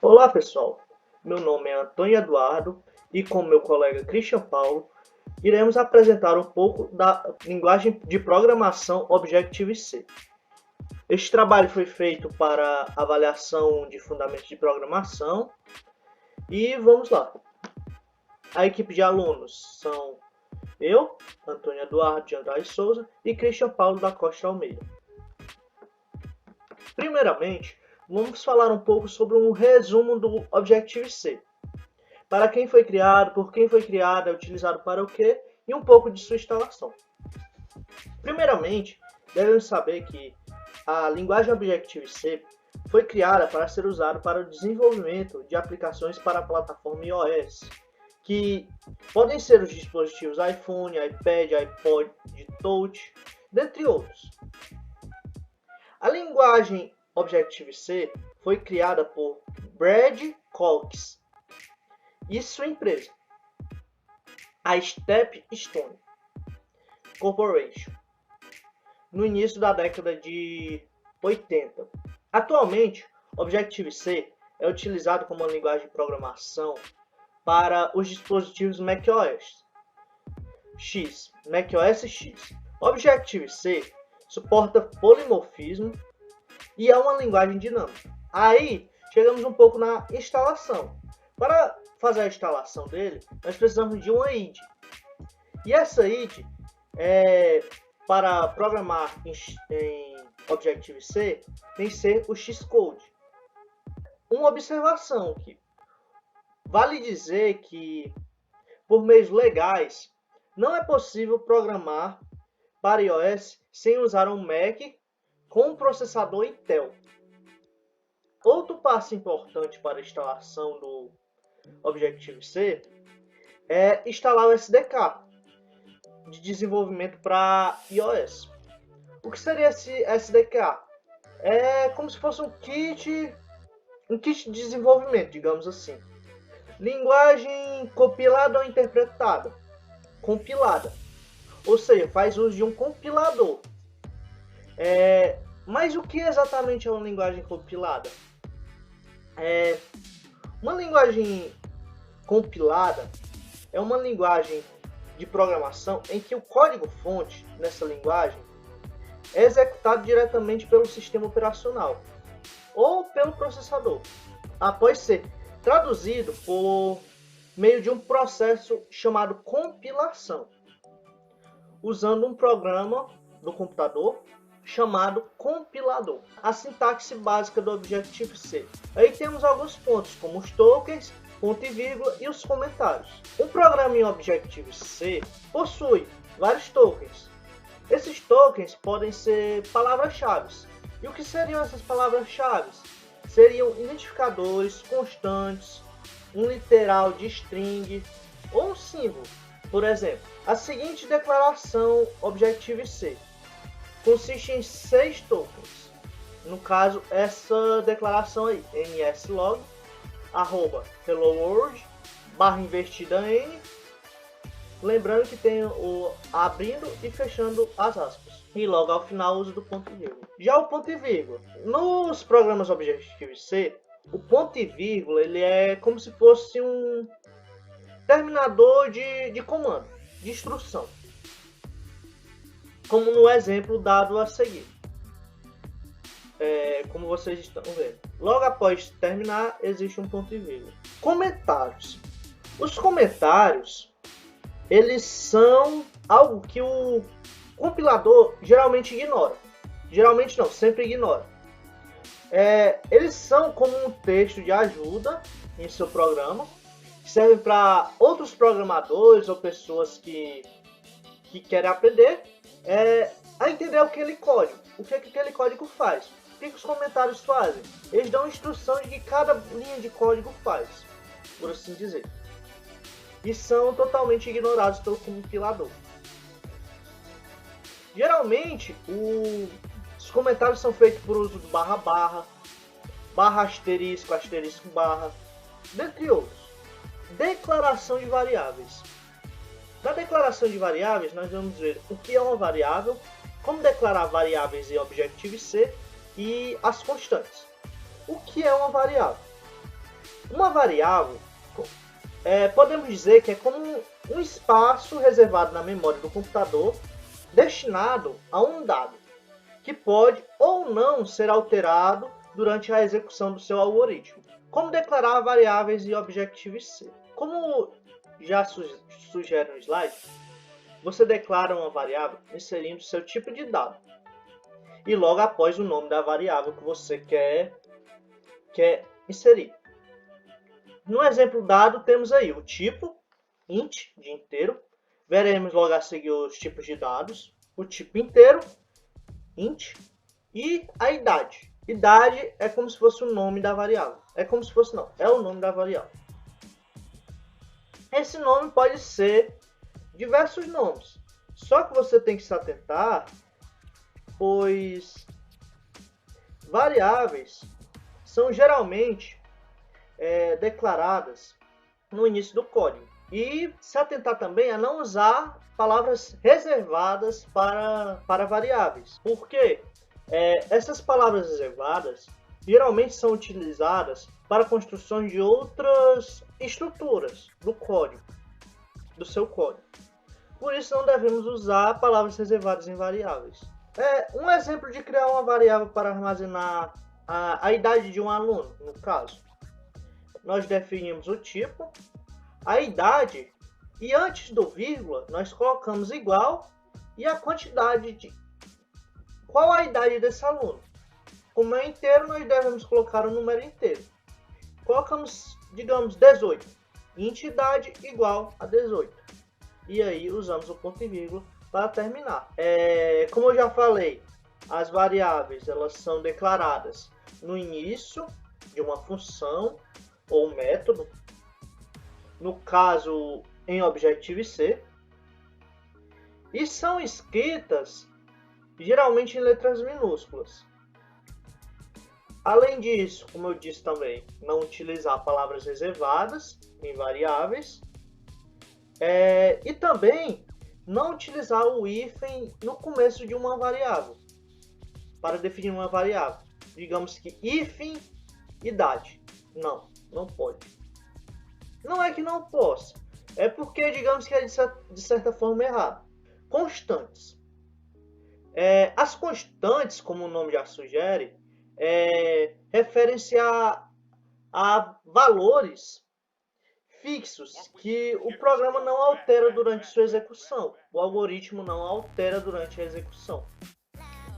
Olá pessoal, meu nome é Antônio Eduardo e com meu colega Christian Paulo iremos apresentar um pouco da linguagem de programação Objective-C. Este trabalho foi feito para avaliação de fundamentos de programação e vamos lá. A equipe de alunos são eu, Antônio Eduardo de Andrade Souza e Christian Paulo da Costa Almeida. Primeiramente, vamos falar um pouco sobre um resumo do Objective-C. Para quem foi criado, por quem foi criado, é utilizado para o quê e um pouco de sua instalação. Primeiramente, devemos saber que a linguagem Objective-C foi criada para ser usada para o desenvolvimento de aplicações para a plataforma iOS, que podem ser os dispositivos iPhone, iPad, iPod, Touch, dentre outros. A linguagem Objective-C foi criada por Brad Cox e sua empresa, a Stepstone Corporation, no início da década de 80. Atualmente, Objective-C é utilizado como uma linguagem de programação para os dispositivos macOS X. Objective-C suporta polimorfismo e é uma linguagem dinâmica. Aí, chegamos um pouco na instalação. Para fazer a instalação dele, nós precisamos de uma IDE. E essa IDE, para programar em Objective-C, tem que ser o Xcode. Uma observação aqui. Vale dizer que, por meios legais, não é possível programar para iOS sem usar um Mac com um processador Intel. Outro passo importante para a instalação do Objective-C é instalar o SDK de desenvolvimento para iOS. O que seria esse SDK? É como se fosse um kit de desenvolvimento, digamos assim. Linguagem compilada ou interpretada? Compilada. Ou seja, faz uso de um compilador. Mas o que exatamente é uma linguagem compilada? Uma linguagem compilada é uma linguagem de programação em que o código-fonte nessa linguagem é executado diretamente pelo sistema operacional ou pelo processador, após ser traduzido por meio de um processo chamado compilação, usando um programa do computador chamado compilador. A sintaxe básica do Objective-C. Aí temos alguns pontos, como os tokens, ponto e vírgula e os comentários. Um programa em Objective-C possui vários tokens. Esses tokens podem ser palavras-chave. E o que seriam essas palavras-chave? Seriam identificadores, constantes, um literal de string ou um símbolo. Por exemplo, a seguinte declaração Objective-C consiste em 6 tokens. No caso, essa declaração aí, nslog, @hello world, /n, lembrando que tem o abrindo e fechando as aspas. E logo ao final uso do ponto e vírgula. Já o ponto e vírgula. Nos programas Objective-C, o ponto e vírgula ele é como se fosse um terminador de comando, de instrução. Como no exemplo dado a seguir. Como vocês estão vendo. Logo após terminar, existe um ponto e vírgula. Comentários. Os comentários, eles são algo que o compilador geralmente ignora. Geralmente não, sempre ignora. Eles são como um texto de ajuda em seu programa, que servem para outros programadores ou pessoas que querem aprender a entender aquele código. O que aquele código faz? O que os comentários fazem? Eles dão instrução de que cada linha de código faz, por assim dizer. E são totalmente ignorados pelo compilador. Geralmente, os comentários são feitos por uso do barra, asterisco, barra, dentre outros. Declaração de variáveis. Na declaração de variáveis, nós vamos ver o que é uma variável, como declarar variáveis em Objective-C e as constantes. O que é uma variável? Uma variável, podemos dizer que é como um espaço reservado na memória do computador destinado a um dado, que pode ou não ser alterado durante a execução do seu algoritmo. Como declarar variáveis em Objective-C? Como já sugere no slide, você declara uma variável inserindo seu tipo de dado e logo após o nome da variável que você quer inserir. No exemplo dado, temos aí o tipo, int, de inteiro. Veremos logo a seguir os tipos de dados, o tipo inteiro, int, e a idade. Idade é como se fosse o nome da variável. É como se fosse, não, é o nome da variável. Esse nome pode ser diversos nomes. Só que você tem que se atentar, pois variáveis são geralmente declaradas no início do código. E se atentar também a não usar palavras reservadas para variáveis. Por quê? Essas palavras reservadas geralmente são utilizadas para construções de outras estruturas do código, do seu código. Por isso não devemos usar palavras reservadas em variáveis. Um exemplo de criar uma variável para armazenar a idade de um aluno, no caso. Nós definimos o tipo, a idade, e antes do vírgula nós colocamos igual e a quantidade de qual a idade desse aluno. Como é inteiro, nós devemos colocar o número inteiro. Colocamos, digamos, 18. Int idade igual a 18. E aí usamos o ponto e vírgula para terminar. Como eu já falei, as variáveis elas são declaradas no início de uma função ou método. No caso, em Objective-C. E são escritas geralmente em letras minúsculas. Além disso, como eu disse também, não utilizar palavras reservadas em variáveis. E também não utilizar o hífen no começo de uma variável, para definir uma variável. Digamos que hífen idade. Não pode. Não é que não possa, é porque digamos que é de certa forma errado. Constantes. As constantes, como o nome já sugere, referem-se a valores fixos que o programa não altera durante sua execução. O algoritmo não altera durante a execução.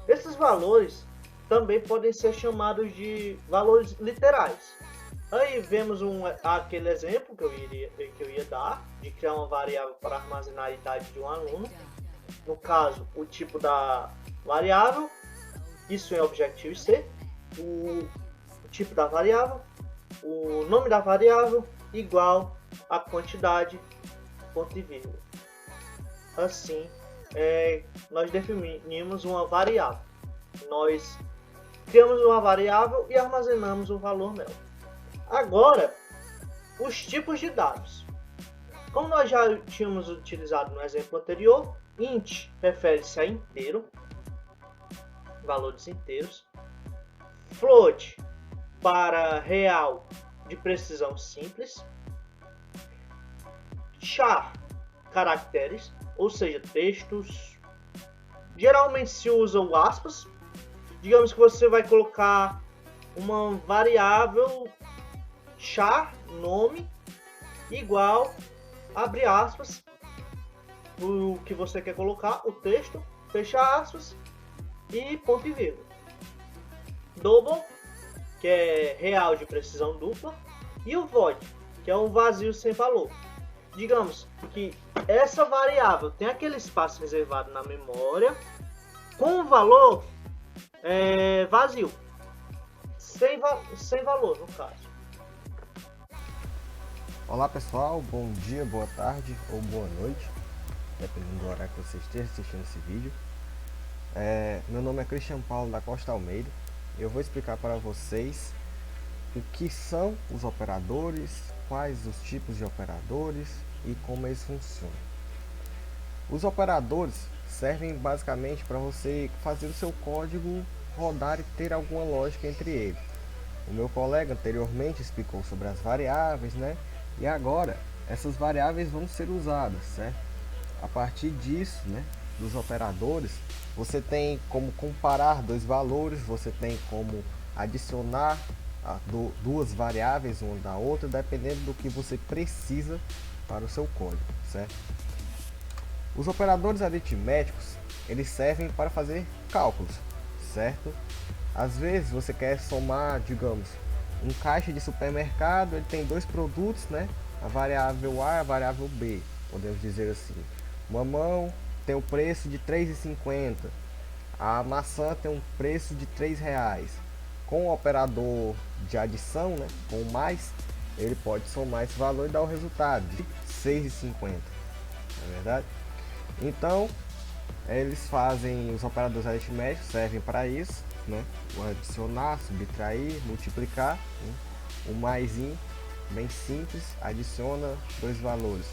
Esses valores também podem ser chamados de valores literais. Aí vemos aquele exemplo que eu ia dar, de criar uma variável para armazenar a idade de um aluno. No caso, o tipo da variável, isso em Objective-C, o tipo da variável, o nome da variável, igual a quantidade, ponto e vírgula. Assim, nós definimos uma variável. Nós criamos uma variável e armazenamos o valor nela. Agora, os tipos de dados. Como nós já tínhamos utilizado no exemplo anterior, int refere-se a inteiro, valores inteiros. Float para real de precisão simples. Char, caracteres, ou seja, textos. Geralmente se usa o aspas. Digamos que você vai colocar uma variável char, nome, igual, abre aspas, o que você quer colocar, o texto, fecha aspas, e ponto e vírgula. Double, que é real de precisão dupla, e o void, que é um vazio sem valor. Digamos que essa variável tem aquele espaço reservado na memória com o valor vazio, sem valor no caso. Olá pessoal, bom dia, boa tarde ou boa noite, dependendo do horário que você esteja assistindo esse vídeo. Meu nome é Cristian Paulo da Costa Almeida. Eu vou explicar para vocês o que são os operadores, quais os tipos de operadores e como eles funcionam. Os operadores servem basicamente para você fazer o seu código rodar e ter alguma lógica entre eles. O meu colega anteriormente explicou sobre as variáveis, né? E agora essas variáveis vão ser usadas, certo? A partir disso, né, dos operadores, você tem como comparar dois valores, você tem como adicionar duas variáveis uma da outra, dependendo do que você precisa para o seu código, certo? Os operadores aritméticos, eles servem para fazer cálculos, certo? Às vezes você quer somar, digamos, um caixa de supermercado, ele tem dois produtos, né? A variável A e a variável B, podemos dizer assim. Mamão tem o preço de R$ 3,50, a maçã tem um preço de R$ 3. Com o operador de adição, né, com o mais, ele pode somar esse valor e dar o resultado de R$ 6,50, não é verdade? Então, eles fazem, os operadores aritméticos servem para isso, né? O adicionar, subtrair, multiplicar, né? O maisinho, bem simples, adiciona dois valores.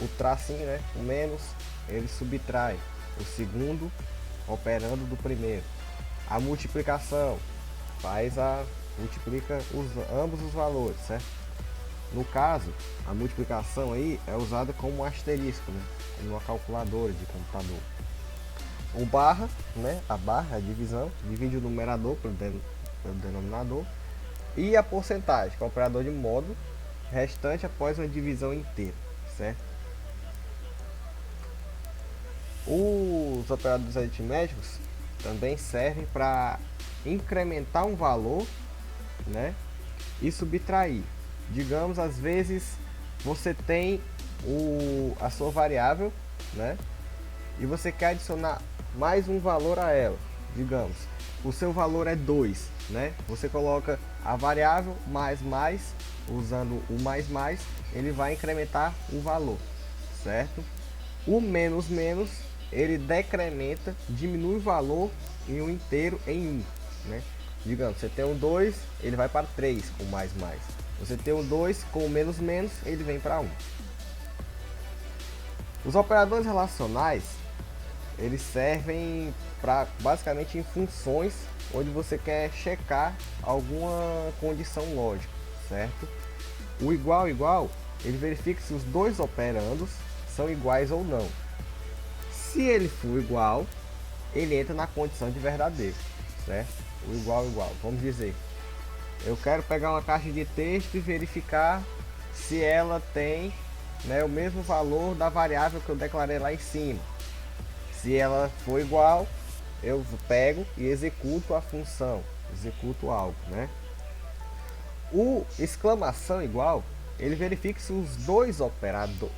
O tracinho, né? O menos, ele subtrai o segundo operando do primeiro. A multiplicação multiplica ambos os valores, certo? No caso, a multiplicação aí é usada como um asterisco, né? Numa calculadora de computador. O barra, né? A barra, a divisão, divide o numerador pelo denominador. E a porcentagem, que é o operador de módulo restante após uma divisão inteira, certo? Os operadores aritméticos também servem para incrementar um valor, né? E subtrair. Digamos, às vezes você tem a sua variável, né? E você quer adicionar mais um valor a ela. Digamos, o seu valor é 2, né? Você coloca a variável mais, usando o mais, ele vai incrementar o valor, certo? O menos, ele decrementa, diminui o valor em um inteiro em 1, né? Digamos, você tem um 2, ele vai para 3 com mais. Você tem um 2 com menos, ele vem para 1. Os operadores relacionais, eles servem para basicamente em funções onde você quer checar alguma condição lógica, certo? O igual, ele verifica se os dois operandos são iguais ou não. Se ele for igual, ele entra na condição de verdadeiro, certo? O igual, vamos dizer, eu quero pegar uma caixa de texto e verificar se ela tem, né, o mesmo valor da variável que eu declarei lá em cima. Se ela for igual, eu pego e executo a função, executo algo, né? O exclamação igual, ele verifica se os dois operandos,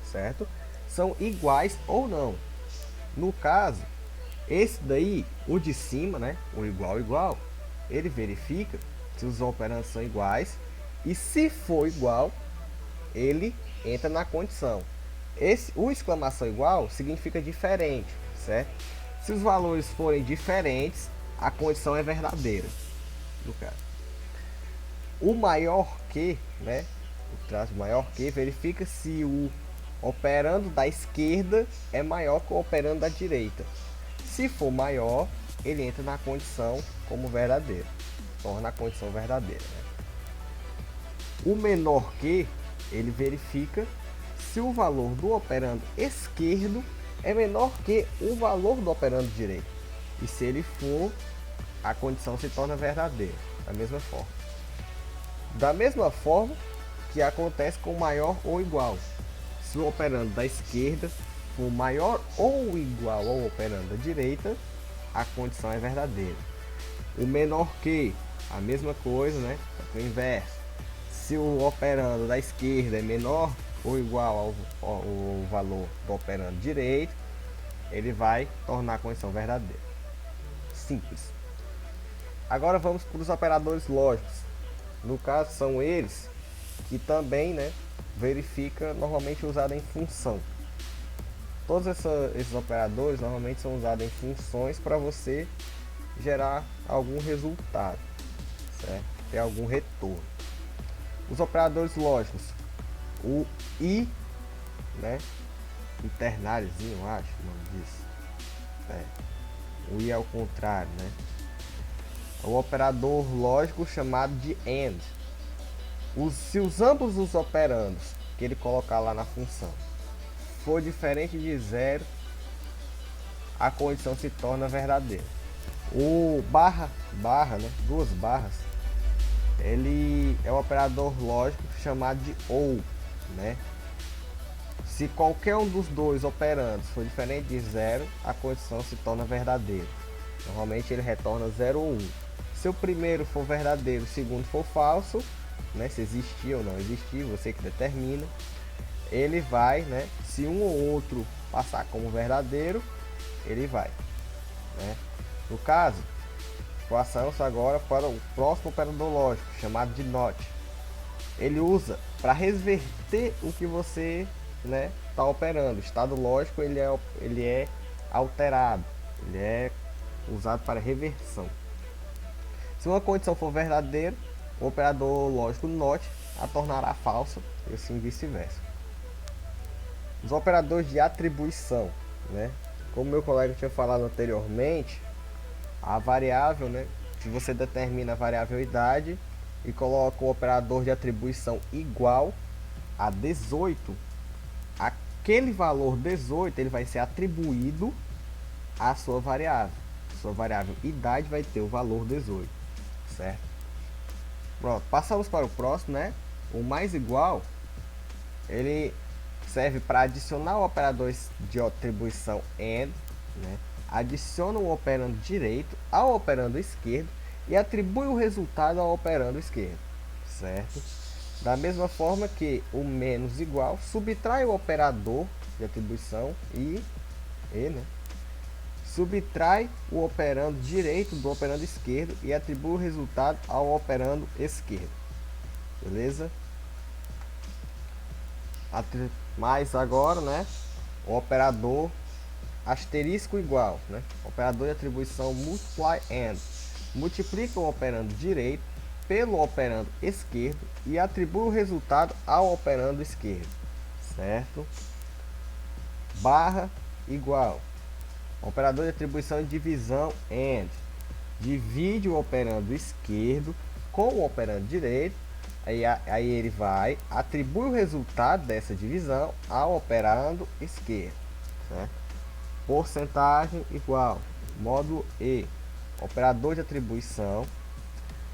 certo? São iguais ou não. No caso, esse daí, o de cima, né? O igual, ele verifica se os operandos são iguais e se for igual, ele entra na condição. O exclamação igual significa diferente, certo? Se os valores forem diferentes, a condição é verdadeira, no caso. O maior que, né? O traço maior que verifica se o operando da esquerda é maior que o operando da direita. Se for maior, ele entra na condição como verdadeiro, torna a condição verdadeira, né? O menor que, ele verifica se o valor do operando esquerdo é menor que o valor do operando direito. E se ele for, a condição se torna verdadeira, da mesma forma. Da mesma forma que acontece com maior ou igual. Se o operando da esquerda for maior ou igual ao operando da direita, a condição é verdadeira. O menor que, a mesma coisa, né? O inverso. Se o operando da esquerda é menor ou igual ao valor do operando direito, ele vai tornar a condição verdadeira. Simples. Agora vamos para os operadores lógicos. No caso, são eles que também, né, verifica, normalmente usado em função. Todos esses operadores normalmente são usados em funções para você gerar algum resultado, certo? Ter algum retorno. Os operadores lógicos, o i, né, internalzinho, eu acho o nome disso. O i é o contrário, né? o operador lógico chamado de AND. Se os ambos os operandos que ele colocar lá na função for diferente de zero, a condição se torna verdadeira. O barra, né, duas barras, ele é um operador lógico chamado de OR, né? Se qualquer um dos dois operandos for diferente de zero, a condição se torna verdadeira. Normalmente ele retorna 0 ou 1. Se o primeiro for verdadeiro, o segundo for falso, né, se existir ou não existir, você que determina, ele vai, né, se um ou outro passar como verdadeiro, ele vai, né. No caso, passamos agora para o próximo operador lógico, chamado de NOT. Ele usa para reverter o que você, né, está operando. O estado lógico ele é alterado, ele é usado para reversão. Se uma condição for verdadeira, o operador lógico NOT a tornará falsa e assim vice-versa. Os operadores de atribuição, né? Como meu colega tinha falado anteriormente, a variável, né? Se você determina a variável idade e coloca o operador de atribuição igual a 18, aquele valor 18 ele vai ser atribuído à sua variável. Sua variável idade vai ter o valor 18, certo? Pronto, passamos para o próximo, né? O mais igual, ele serve para adicionar o operador de atribuição AND, né? Adiciona o operando direito ao operando esquerdo e atribui o resultado ao operando esquerdo, certo? Da mesma forma que o menos igual subtrai o operador de atribuição né? Subtrai o operando direito do operando esquerdo e atribui o resultado ao operando esquerdo. Beleza? Mais agora, né? O operador asterisco igual, né? Operador de atribuição multiply AND. Multiplica o operando direito pelo operando esquerdo e atribui o resultado ao operando esquerdo, certo? Barra igual. Operador de atribuição de divisão AND. Divide o operando esquerdo com o operando direito. Aí ele vai atribui o resultado dessa divisão ao operando esquerdo, certo? Porcentagem igual. Módulo E. Operador de atribuição.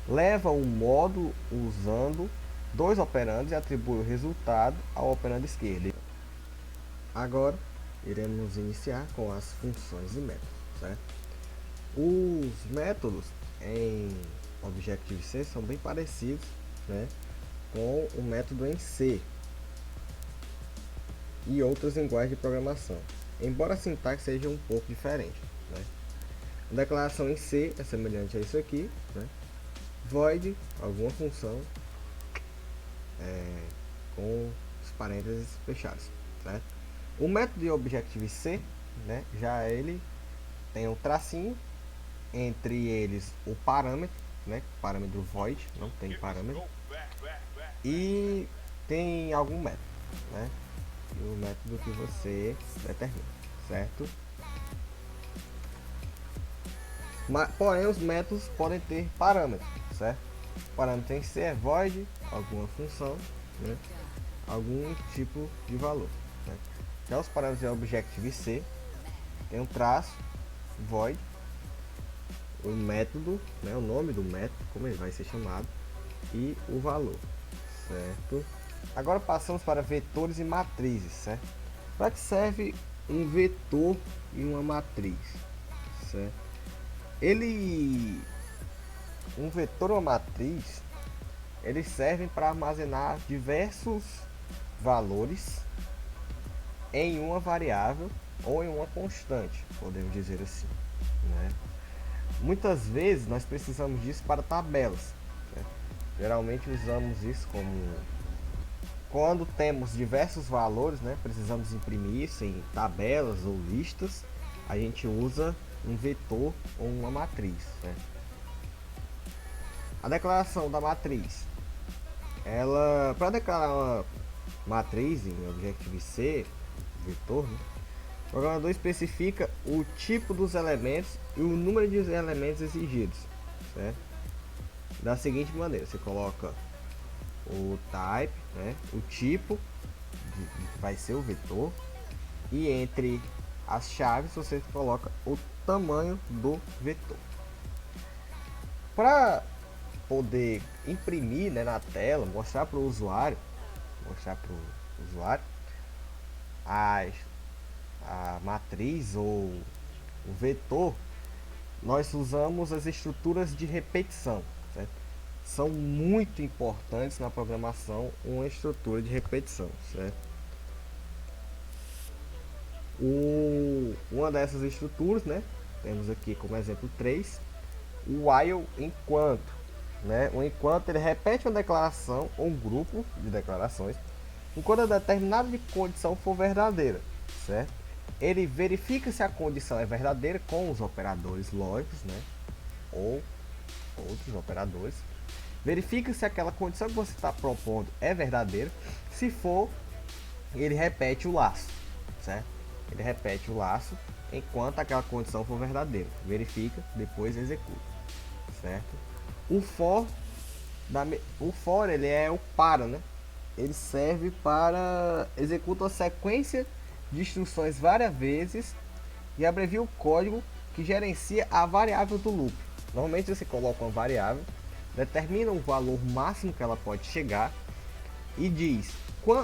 Leva o módulo usando dois operandos e atribui o resultado ao operando esquerdo. Agora iremos iniciar com as funções e métodos, certo? Os métodos em Objective-C são bem parecidos, né, com o método em C e outras linguagens de programação, embora a sintaxe seja um pouco diferente, né? A declaração em C é semelhante a isso aqui, né? Void, alguma função com os parênteses fechados, certo? O método de Objective-C, né, já ele tem um tracinho, entre eles o parâmetro, né, parâmetro void, não tem parâmetro, e tem algum método, né, e o método que você determina, certo? Porém, os métodos podem ter parâmetros, certo? O parâmetro em C é void, alguma função, né, algum tipo de valor, né? Já os parâmetros de Objective-C tem um traço, void, o método, né, o nome do método, como ele vai ser chamado, e o valor, certo? Agora passamos para vetores e matrizes, certo? Para que serve um vetor e uma matriz, certo? Um vetor ou uma matriz, eles servem para armazenar diversos valores em uma variável ou em uma constante, podemos dizer assim, né? Muitas vezes nós precisamos disso para tabelas, né? Geralmente usamos isso como quando temos diversos valores, né? Precisamos imprimir isso em tabelas ou listas, a gente usa um vetor ou uma matriz, né? A declaração da matriz, para declarar uma matriz em Objective-C, vetor, né, o programador especifica o tipo dos elementos e o número de elementos exigidos, certo? da seguinte maneira: você coloca o type, né, o tipo que vai ser o vetor, e entre as chaves você coloca o tamanho do vetor. Para poder imprimir, né, na tela, mostrar para o usuário, a matriz ou o vetor, nós usamos as estruturas de repetição, certo? São muito importantes na programação uma estrutura de repetição, certo? Uma dessas estruturas, né, temos aqui como exemplo 3, o while enquanto, né? O enquanto ele repete uma declaração ou um grupo de declarações enquanto a determinada condição for verdadeira, certo? Ele verifica se a condição é verdadeira com os operadores lógicos, né, ou outros operadores. Verifica se aquela condição que você está propondo é verdadeira. Se for, ele repete o laço, certo? Ele repete o laço enquanto aquela condição for verdadeira. Verifica, depois executa, certo? O for ele é o para, né? Ele serve para executar uma sequência de instruções várias vezes e abrevia o código que gerencia a variável do loop. Normalmente você coloca uma variável, determina o valor máximo que ela pode chegar e diz,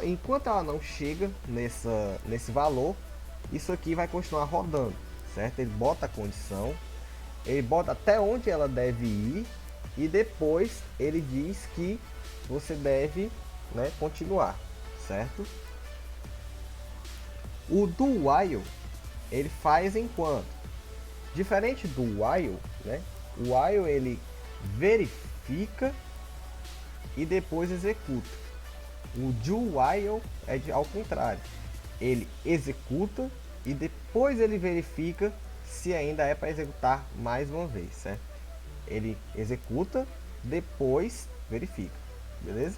enquanto ela não chega nesse valor, isso aqui vai continuar rodando, certo? Ele bota a condição, ele bota até onde ela deve ir e depois ele diz que você deve, né, continuar, certo? O do while ele faz enquanto. Diferente do while, né? O while ele verifica e depois executa. O do while é ao contrário. Ele executa e depois ele verifica se ainda é para executar mais uma vez, certo? Ele executa, depois verifica, beleza?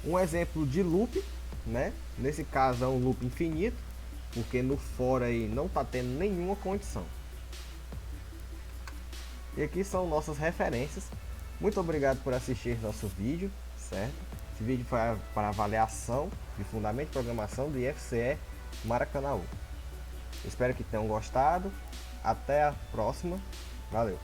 Um exemplo de loop, né? Nesse caso é um loop infinito, porque no for aí não está tendo nenhuma condição. E aqui são nossas referências. Muito obrigado por assistir nosso vídeo, certo? Esse vídeo foi para avaliação de fundamento de programação do IFCE Maracanaú. Espero que tenham gostado. Até a próxima. Valeu!